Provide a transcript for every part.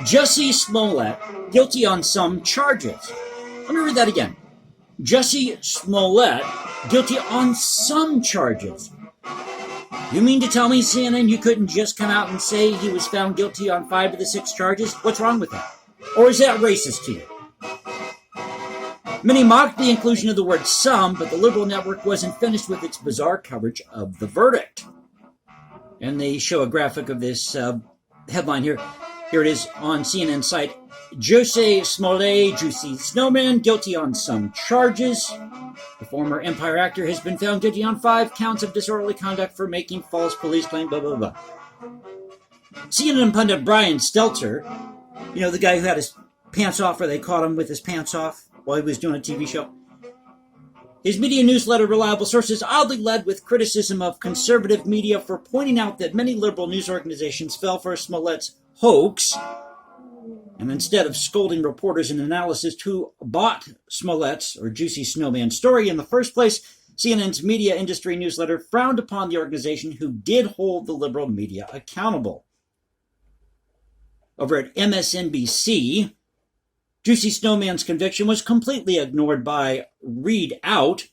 Jussie Smollett guilty on some charges. Let me read that again. Jussie Smollett guilty on some charges. You mean to tell me, CNN, you couldn't just come out and say he was found guilty on 5 of the 6 charges? What's wrong with that? Or is that racist to you? Many mocked the inclusion of the word some, but the liberal network wasn't finished with its bizarre coverage of the verdict. And they show a graphic of this headline here. Here it is on CNN site. Jussie Smollett, Jussie Snowman, guilty on some charges. The former Empire actor has been found guilty on 5 counts of disorderly conduct for making false police claims, blah, blah, blah. CNN pundit Brian Stelter, you know, the guy who had his pants off, or they caught him with his pants off while he was doing a TV show. His media newsletter, Reliable Sources, oddly led with criticism of conservative media for pointing out that many liberal news organizations fell for Smollett's hoax, and instead of scolding reporters and analysts who bought Smollett's or Jussie Snowman's story in the first place, CNN's media industry newsletter frowned upon the organization who did hold the liberal media accountable. Over at MSNBC, Jussie Snowman's conviction was completely ignored by Read Out,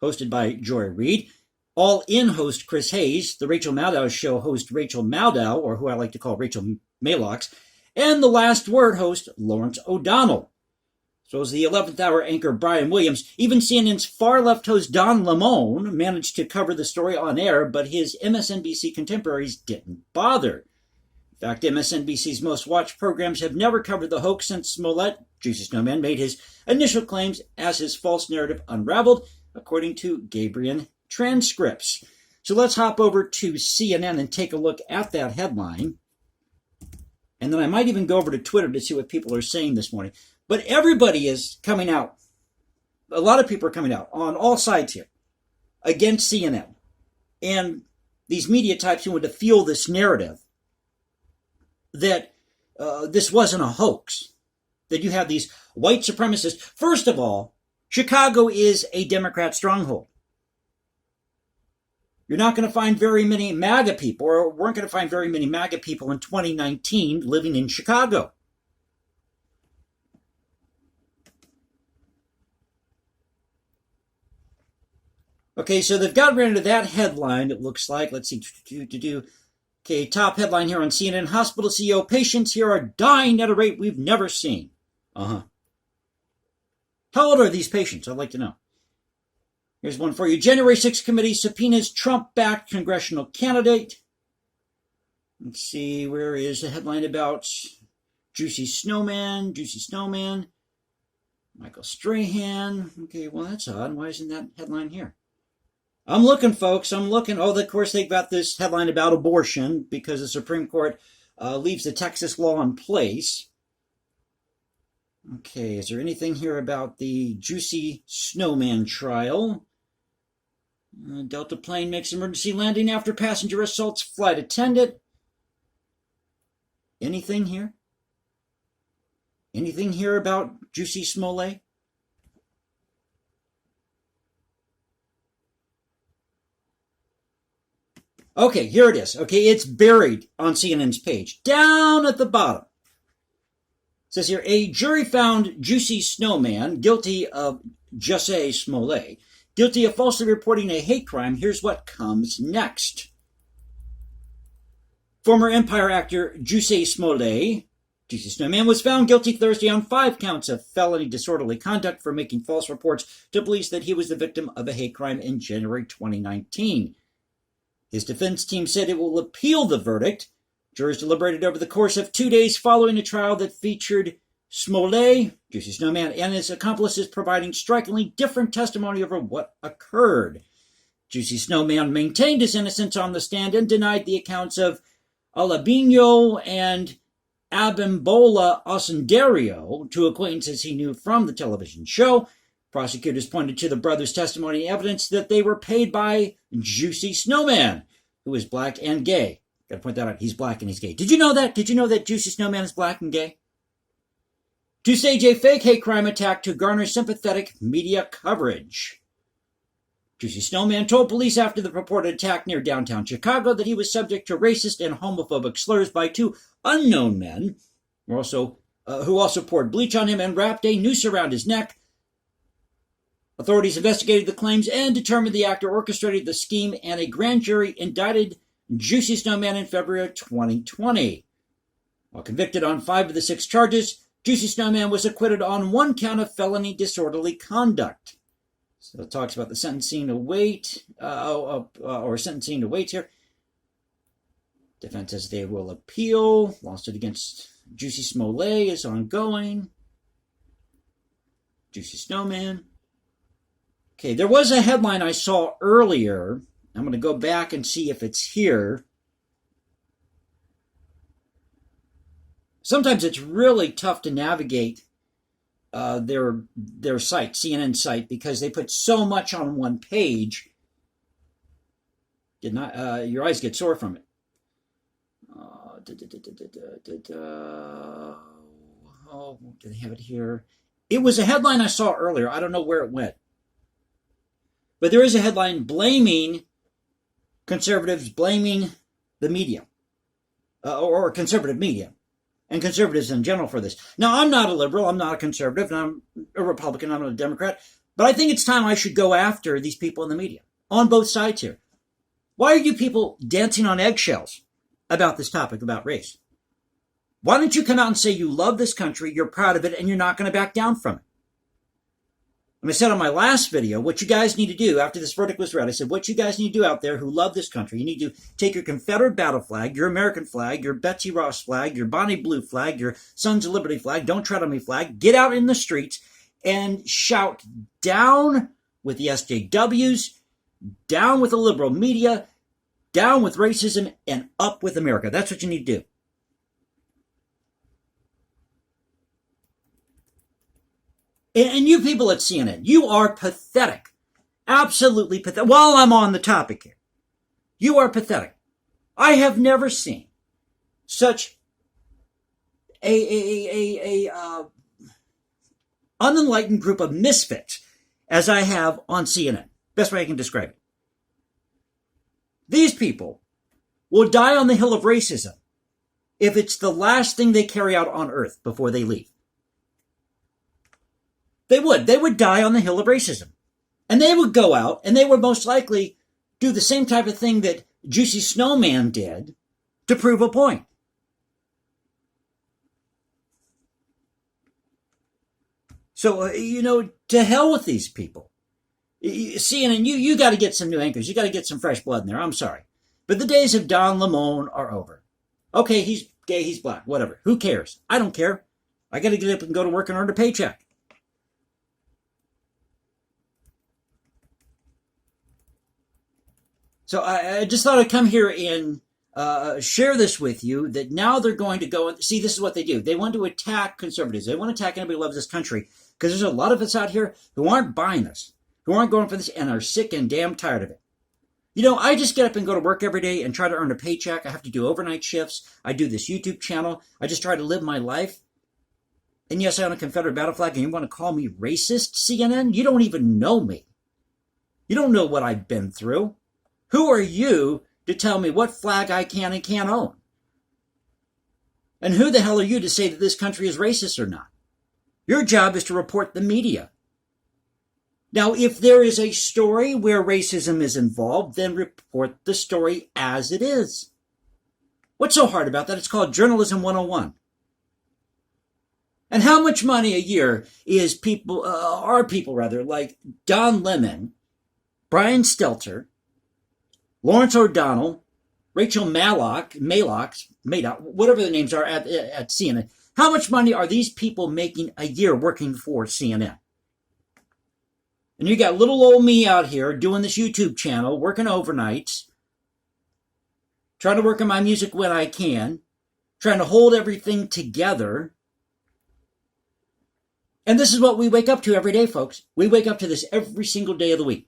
hosted by Joy Reid, All In host Chris Hayes, the Rachel Maddow Show host Rachel Maddow, or who I like to call Rachel Malox, and the Last Word host Lawrence O'Donnell. So as the 11th hour anchor Brian Williams, even CNN's far-left host Don Lemon managed to cover the story on air, but his MSNBC contemporaries didn't bother. In fact, MSNBC's most watched programs have never covered the hoax since Smollett, Jussie Snowman, made his initial claims as his false narrative unraveled, according to Gabriel transcripts. So let's hop over to CNN and take a look at that headline. And then I might even go over to Twitter to see what people are saying this morning. But everybody is coming out. A lot of people are coming out on all sides here against CNN. And these media types who want to fuel this narrative that this wasn't a hoax, that you have these white supremacists. First of all, Chicago is a Democrat stronghold. You're not going to find very many MAGA people, or weren't going to find very many MAGA people in 2019 living in Chicago. Okay, so they've got rid of that headline, it looks like. Let's see. Okay, top headline here on CNN. Hospital CEO, patients here are dying at a rate we've never seen. How old are these patients? I'd like to know. Here's one for you. January 6th committee subpoenas Trump-backed congressional candidate. Let's see, where is the headline about Jussie Snowman, Michael Strahan. Okay, well, that's odd. Why isn't that headline here? I'm looking, folks. I'm looking. Oh, of course, they've got this headline about abortion because the Supreme Court leaves the Texas law in place. Okay, is there anything here about the Jussie Snowman trial? Delta plane makes emergency landing after passenger assaults flight attendant. Anything here? Anything here about Jussie Smollett? Okay, here it is. Okay, it's buried on CNN's page, down at the bottom. It says here, a jury found Jussie Snowman guilty of Jussie Smollett, guilty of falsely reporting a hate crime. Here's what comes next. Former Empire actor Jussie Smollett, Jussie Snowman, was found guilty Thursday on 5 counts of felony disorderly conduct for making false reports to police that he was the victim of a hate crime in January 2019. His defense team said it will appeal the verdict. Jurors deliberated over the course of 2 days following a trial that featured Smollett, Jussie Snowman, and his accomplices providing strikingly different testimony over what occurred. Jussie Snowman maintained his innocence on the stand and denied the accounts of Alabino and Abimbola Osundario, 2 acquaintances he knew from the television show. Prosecutors pointed to the brothers' testimony evidence that they were paid by Jussie Snowman, who is black and gay. Got to point that out. He's black and he's gay. Did you know that? Did you know that Jussie Snowman is black and gay? To stage a fake hate crime attack to garner sympathetic media coverage. Jussie Snowman told police after the purported attack near downtown Chicago that he was subject to racist and homophobic slurs by 2 unknown men who also poured bleach on him and wrapped a noose around his neck. Authorities investigated the claims and determined the actor orchestrated the scheme, and a grand jury indicted Jussie Snowman in February of 2020. While convicted on 5 of the 6 charges, Jussie Snowman was acquitted on 1 count of felony disorderly conduct. So it talks about the sentencing await, sentencing awaits here. Defense says they will appeal. Lawsuit against Jussie Smollett is ongoing. Jussie Snowman. Okay, there was a headline I saw earlier. I'm going to go back and see if it's here. Sometimes it's really tough to navigate their site, CNN site, because they put so much on one page. Your eyes get sore from it. Oh, do they have it here? It was a headline I saw earlier. I don't know where it went. But there is a headline blaming conservatives, blaming the media, or conservative media, and conservatives in general for this. Now, I'm not a liberal, I'm not a conservative, and I'm a Republican, I'm not a Democrat, but I think it's time I should go after these people in the media, on both sides here. Why are you people dancing on eggshells about this topic, about race? Why don't you come out and say you love this country, you're proud of it, and you're not going to back down from it? And I said on my last video, what you guys need to do after this verdict was read, I said, what you guys need to do out there who love this country, you need to take your Confederate battle flag, your American flag, your Betsy Ross flag, your Bonnie Blue flag, your Sons of Liberty flag, Don't Tread on Me flag, get out in the streets and shout down with the SJWs, down with the liberal media, down with racism, and up with America. That's what you need to do. And you people at CNN, you are pathetic. Absolutely pathetic. While I'm on the topic here, you are pathetic. I have never seen such a unenlightened group of misfits as I have on CNN. Best way I can describe it. These people will die on the hill of racism if it's the last thing they carry out on earth before they leave. They would die on the hill of racism. And they would go out and they would most likely do the same type of thing that Jussie Snowman did to prove a point. So, to hell with these people. CNN, you got to get some new anchors. You got to get some fresh blood in there. I'm sorry. But the days of Don Lemon are over. Okay, he's gay, he's black, whatever. Who cares? I don't care. I got to get up and go to work and earn a paycheck. So I just thought I'd come here and share this with you, that now they're going to go and see, this is what they do. They want to attack conservatives. They want to attack anybody who loves this country, because there's a lot of us out here who aren't buying this, who aren't going for this, and are sick and damn tired of it. I just get up and go to work every day and try to earn a paycheck. I have to do overnight shifts. I do this YouTube channel. I just try to live my life. And yes, I own a Confederate battle flag, and you want to call me racist, CNN? You don't even know me. You don't know what I've been through. Who are you to tell me what flag I can and can't own? And who the hell are you to say that this country is racist or not? Your job is to report the media. Now, if there is a story where racism is involved, then report the story as it is. What's so hard about that? It's called Journalism 101. And how much money a year are people like Don Lemon, Brian Stelter, Lawrence O'Donnell, Rachel Maddow, whatever the names are at CNN. How much money are these people making a year working for CNN? And you got little old me out here doing this YouTube channel, working overnights, trying to work on my music when I can, trying to hold everything together. And this is what we wake up to every day, folks. We wake up to this every single day of the week.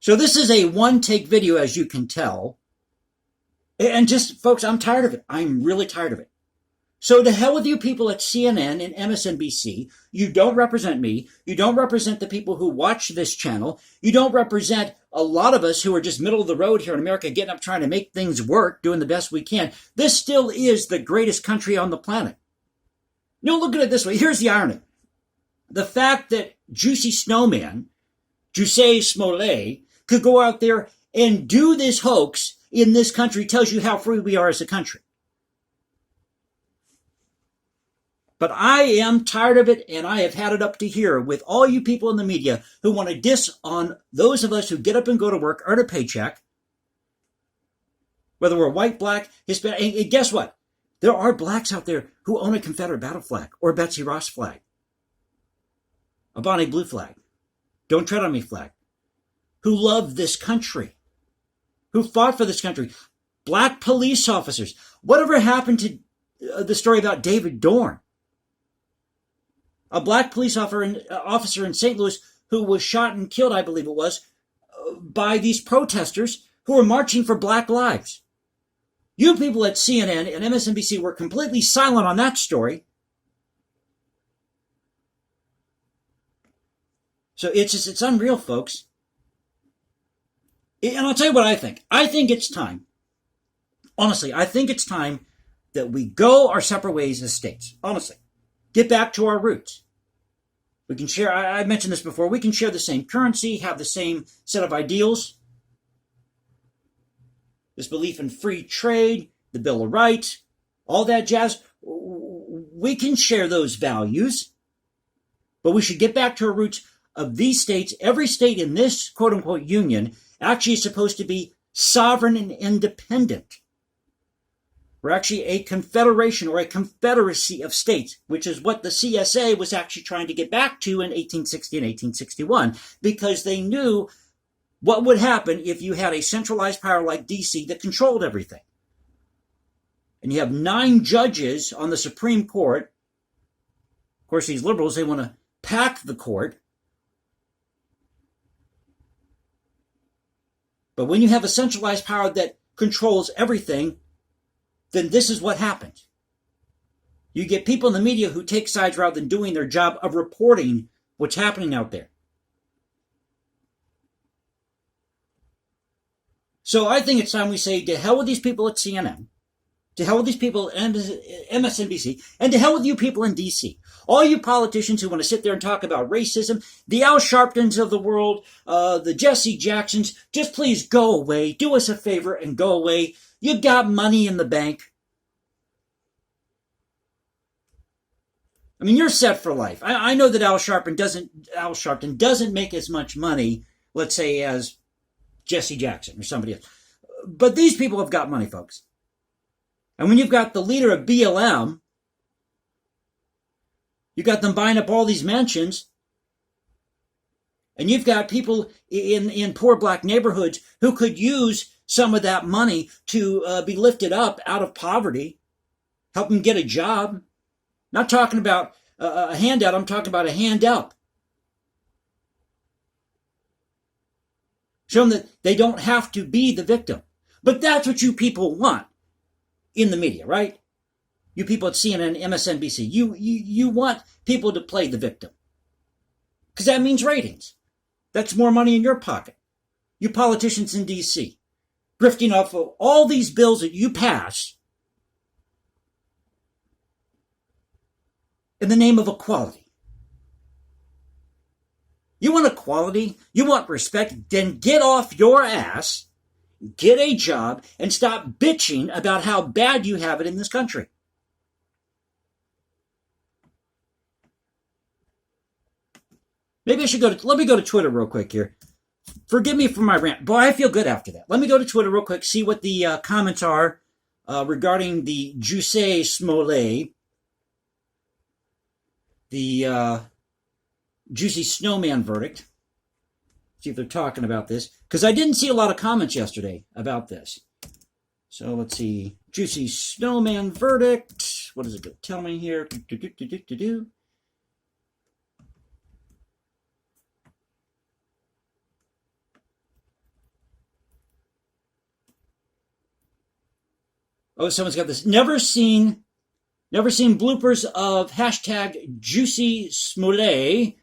So this is a one-take video, as you can tell. And just, folks, I'm tired of it. I'm really tired of it. So to hell with you people at CNN and MSNBC. You don't represent me. You don't represent the people who watch this channel. You don't represent a lot of us who are just middle of the road here in America, getting up trying to make things work, doing the best we can. This still is the greatest country on the planet. Look at it this way. Here's the irony. The fact that Jussie Snowman, Jussie Smollett, could go out there and do this hoax in this country tells you how free we are as a country. But I am tired of it, and I have had it up to here with all you people in the media who want to diss on those of us who get up and go to work, earn a paycheck, whether we're white, black, Hispanic. And guess what? There are blacks out there who own a Confederate battle flag or a Betsy Ross flag, a Bonnie Blue flag, Don't Tread on Me flag, who love this country, who fought for this country. Black police officers. Whatever happened to the story about David Dorn? A black police officer in St. Louis who was shot and killed, I believe it was, by these protesters who were marching for black lives. You people at CNN and MSNBC were completely silent on that story. So it's unreal, folks. And I'll tell you what I think. I think it's time. Honestly, I think it's time that we go our separate ways as states. Honestly. Get back to our roots. We can share, I mentioned this before, we can share the same currency, have the same set of ideals. This belief in free trade, the Bill of Rights, all that jazz. We can share those values, but we should get back to our roots of these states. Every state in this quote-unquote union actually is supposed to be sovereign and independent. We're actually a confederation or a confederacy of states, which is what the CSA was actually trying to get back to in 1860 and 1861, because they knew what would happen if you had a centralized power like D.C. that controlled everything. And you have 9 judges on the Supreme Court. Of course, these liberals, they want to pack the court. But when you have a centralized power that controls everything, then this is what happens. You get people in the media who take sides rather than doing their job of reporting what's happening out there. So I think it's time we say to hell with these people at CNN, to hell with these people at MSNBC, and to hell with you people in D.C. All you politicians who want to sit there and talk about racism, the Al Sharptons of the world, the Jesse Jacksons, just please go away. Do us a favor and go away. You got money in the bank. I mean, you're set for life. I know that Al Sharpton doesn't make as much money, let's say, as Jesse Jackson or somebody else. But these people have got money, folks. And when you've got the leader of BLM, you got them buying up all these mansions, and you've got people in poor black neighborhoods who could use some of that money to be lifted up out of poverty, help them get a job. Not talking about a handout, I'm talking about a hand up. Show them that they don't have to be the victim. But that's what you people want in the media, right? You people at CNN, MSNBC, you want people to play the victim. Because that means ratings. That's more money in your pocket. You politicians in D.C., grifting off of all these bills that you pass in the name of equality. You want equality? You want respect? Then get off your ass, get a job, and stop bitching about how bad you have it in this country. Maybe I should let me go to Twitter real quick here. Forgive me for my rant. Boy, I feel good after that. Let me go to Twitter real quick, see what the comments are regarding the Jussie Smollett, the Jussie Snowman verdict. See if they're talking about this. Because I didn't see a lot of comments yesterday about this. So let's see. Jussie Snowman verdict. What does it tell me here? Oh, someone's got this. Never seen Never seen bloopers of hashtag Jussie Smollett,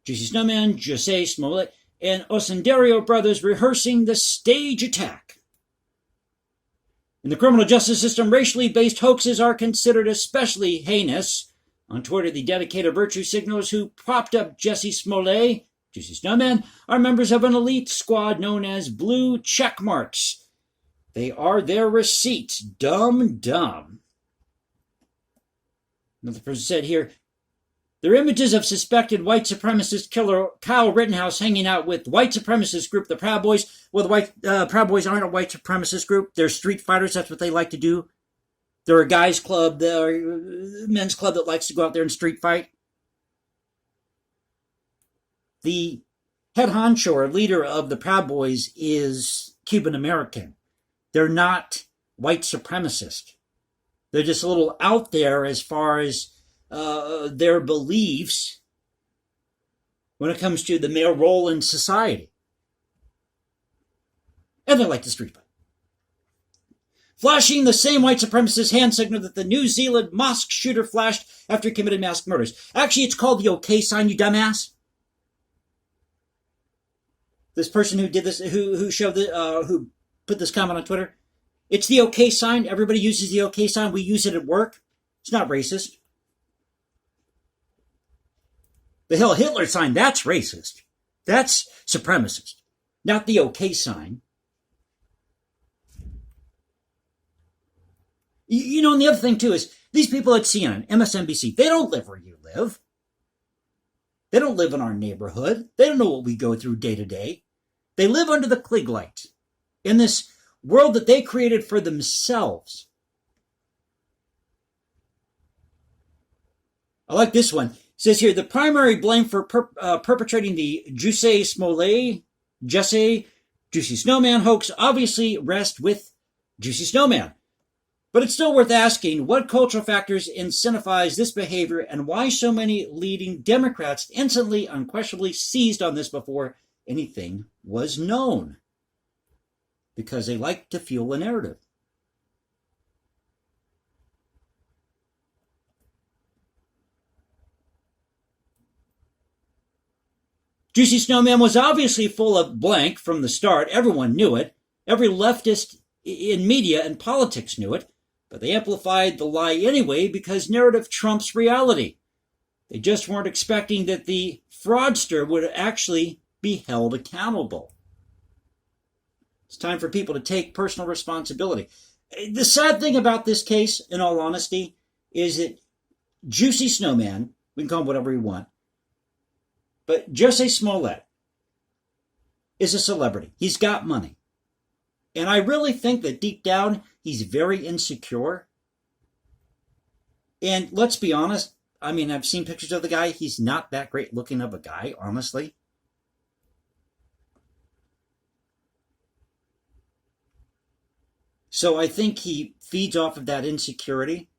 Jussie Snowman, Jussie Smollett, and Osendario brothers rehearsing the stage attack. In the criminal justice system, racially based hoaxes are considered especially heinous. On Twitter, the dedicated virtue signalers who propped up Jussie Smollett, Jussie Snowman, are members of an elite squad known as Blue Checkmarks. They are their receipts. Dumb. Another person said here, there are images of suspected white supremacist killer Kyle Rittenhouse hanging out with white supremacist group, the Proud Boys. Well, the Proud Boys aren't a white supremacist group. They're street fighters. That's what they like to do. They're a guys club, they're a men's club that likes to go out there and street fight. The head honcho or leader of the Proud Boys is Cuban American. They're not white supremacist. They're just a little out there as far as their beliefs when it comes to the male role in society. And they like to street fight. Flashing the same white supremacist hand signal that the New Zealand mosque shooter flashed after he committed mass murders. Actually, it's called the OK sign, you dumbass. This person who did this, who put this comment on Twitter, it's the OK sign. Everybody uses the OK sign. We use it at work. It's not racist. The Hail Hitler sign, that's racist. That's supremacist. Not the OK sign. You know, and the other thing, too, is these people at CNN, MSNBC, they don't live where you live. They don't live in our neighborhood. They don't know what we go through day to day. They live under the Klieg light in this world that they created for themselves. I like this one. It says here, the primary blame for perpetrating the Jussie Smollett, Jussie Snowman hoax obviously rests with Jussie Snowman. But it's still worth asking what cultural factors incentivize this behavior and why so many leading Democrats instantly, unquestionably seized on this before anything was known. Because they like to fuel the narrative. Jussie Snowman was obviously full of blank from the start. Everyone knew it. Every leftist in media and politics knew it. But they amplified the lie anyway because narrative trumps reality. They just weren't expecting that the fraudster would actually be held accountable. It's time for people to take personal responsibility. The sad thing about this case, in all honesty, is that Jussie Snowman, we can call him whatever we want, but Jussie Smollett is a celebrity. He's got money. And I really think that deep down, he's very insecure. And let's be honest, I mean, I've seen pictures of the guy. He's not that great looking of a guy, honestly. So I think he feeds off of that insecurity.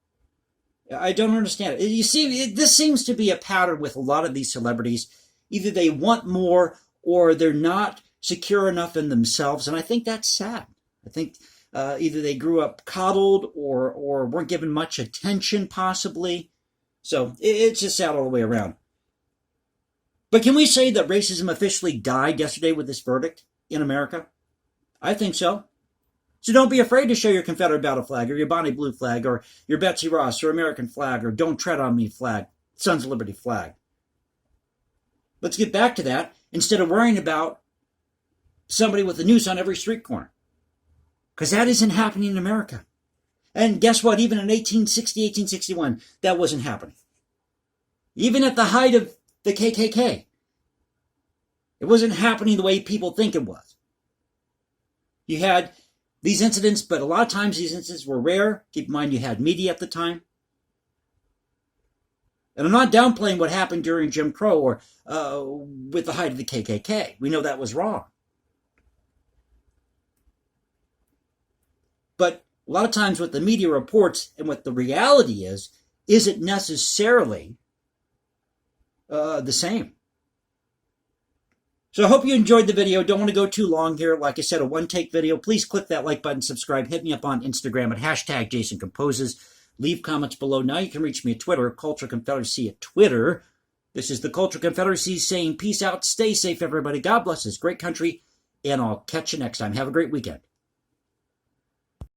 I don't understand it. You see, this seems to be a pattern with a lot of these celebrities. Either they want more or they're not secure enough in themselves. And I think that's sad. I think either they grew up coddled or weren't given much attention, possibly. So it's just sad all the way around. But can we say that racism officially died yesterday with this verdict in America? I think so. So don't be afraid to show your Confederate battle flag or your Bonnie Blue flag or your Betsy Ross or American flag or Don't Tread on Me flag, Sons of Liberty flag. Let's get back to that instead of worrying about somebody with a noose on every street corner. Because that isn't happening in America. And guess what? Even in 1860, 1861, that wasn't happening. Even at the height of the KKK, it wasn't happening the way people think it was. You had these incidents, but a lot of times these incidents were rare. Keep in mind you had media at the time. And I'm not downplaying what happened during Jim Crow or with the height of the KKK. We know that was wrong. But a lot of times what the media reports and what the reality isn't necessarily the same. So I hope you enjoyed the video. Don't want to go too long here. Like I said, a one-take video. Please click that like button, subscribe. Hit me up on Instagram at #JasonComposes. Leave comments below. Now you can reach me at Twitter, Culture Confederacy at Twitter. This is the Culture Confederacy saying peace out, stay safe, everybody. God bless this great country, and I'll catch you next time. Have a great weekend.